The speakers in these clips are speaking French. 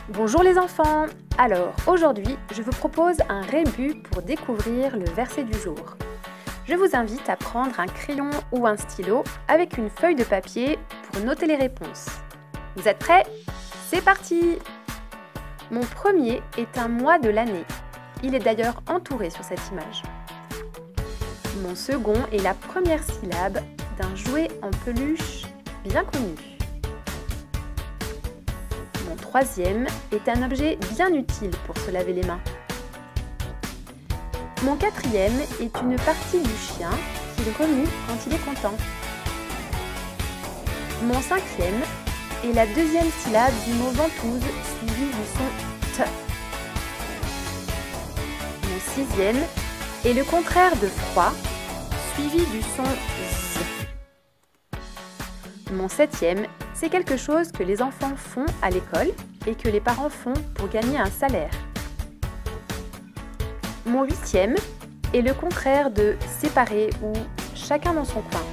Bonjour les enfants! Alors, aujourd'hui, je vous propose un rébut pour découvrir le verset du jour. Je vous invite à prendre un crayon ou un stylo avec une feuille de papier pour noter les réponses. Vous êtes prêts? C'est parti! Mon premier est un mois de l'année. Il est d'ailleurs entouré sur cette image. Mon second est la première syllabe d'un jouet en peluche bien connu. Mon troisième est un objet bien utile pour se laver les mains. Mon quatrième est une partie du chien qu'il remue quand il est content. Mon cinquième est la deuxième syllabe du mot ventouse suivie du son T. Mon sixième est le contraire de froid suivi du son Z. Mon septième, c'est quelque chose que les enfants font à l'école et que les parents font pour gagner un salaire. Mon huitième est le contraire de séparer ou chacun dans son coin.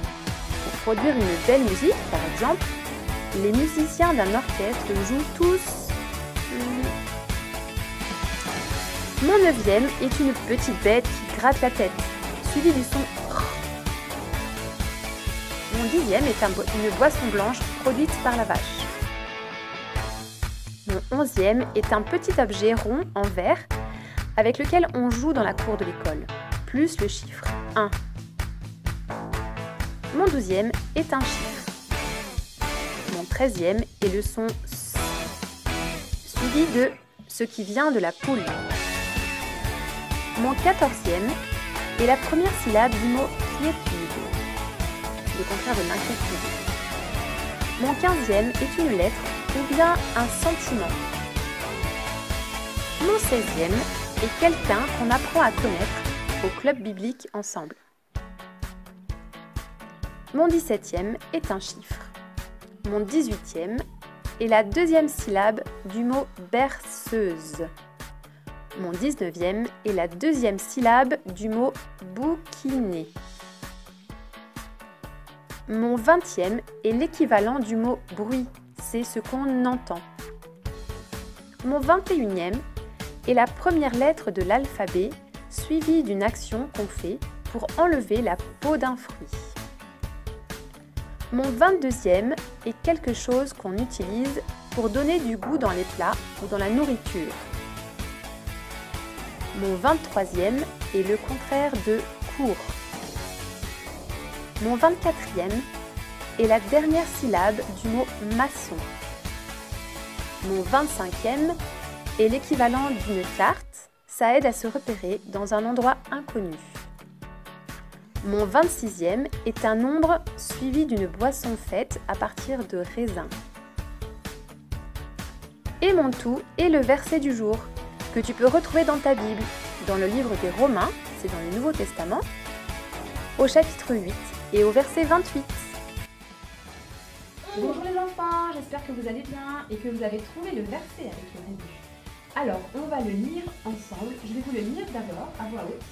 Pour produire une belle musique, par exemple, les musiciens d'un orchestre jouent tous. Mon neuvième est une petite bête qui gratte la tête, suivi du son R. Mon dixième est une boisson blanche produite par la vache. Mon onzième est un petit objet rond en verre avec lequel on joue dans la cour de l'école, plus le chiffre 1. Mon douzième est un chiffre. Mon 13e est le son S, suivi de ce qui vient de la poule. Mon 14e est la première syllabe du mot quiétude, le contraire de l'inquiétude. Mon 15e est une lettre ou bien un sentiment. Mon 16e est quelqu'un qu'on apprend à connaître au club biblique ensemble. Mon 17e est un chiffre. Mon 18e est la deuxième syllabe du mot berceuse. Mon 19e est la deuxième syllabe du mot bouquiner. Mon 20e est l'équivalent du mot bruit, c'est ce qu'on entend. Mon 21e est la première lettre de l'alphabet suivie d'une action qu'on fait pour enlever la peau d'un fruit. Mon 22e est quelque chose qu'on utilise pour donner du goût dans les plats ou dans la nourriture. Mon 23e est le contraire de court. Mon 24e est la dernière syllabe du mot maçon. Mon 25e est l'équivalent d'une carte, ça aide à se repérer dans un endroit inconnu. Mon 26e est un nombre suivi d'une boisson faite à partir de raisins. Et mon tout est le verset du jour, que tu peux retrouver dans ta Bible, dans le livre des Romains, c'est dans le Nouveau Testament, au chapitre 8 et au verset 28. Bonjour les enfants, j'espère que vous allez bien et que vous avez trouvé le verset avec le rébut. Alors, on va le lire ensemble. Je vais vous le lire d'abord à voix haute.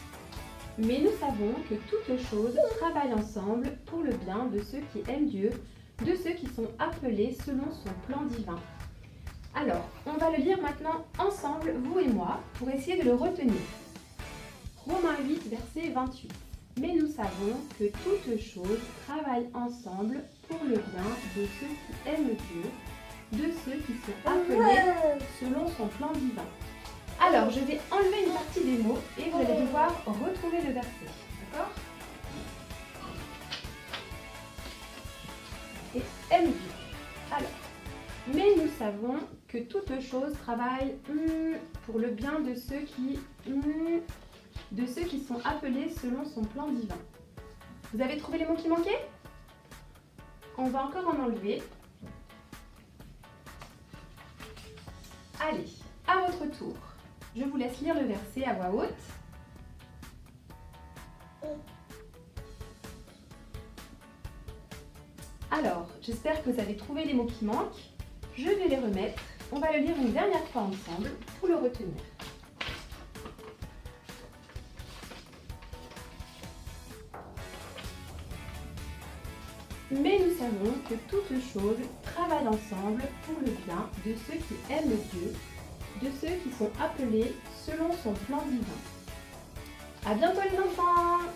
Mais nous savons que toutes choses travaillent ensemble pour le bien de ceux qui aiment Dieu, de ceux qui sont appelés selon son plan divin. Alors, on va le lire maintenant ensemble, vous et moi, pour essayer de le retenir. Romains 8, verset 28. Mais nous savons que toutes choses travaillent ensemble pour le bien de ceux qui aiment Dieu, de ceux qui sont appelés selon son plan divin. Alors, je vais enlever une partie des mots et vous allez devoir retrouver le verset. D'accord? Et aime Dieu. Alors, mais nous savons que toutes choses travaillent pour le bien de ceux qui sont appelés selon son plan divin. Vous avez trouvé les mots qui manquaient? On va encore en enlever. Allez, à votre tour. Je vous laisse lire le verset à voix haute. Alors, j'espère que vous avez trouvé les mots qui manquent. Je vais les remettre. On va le lire une dernière fois ensemble pour le retenir. Mais nous savons que toutes choses travaillent ensemble pour le bien de ceux qui aiment Dieu, de ceux qui sont appelés selon son plan divin. À bientôt les enfants!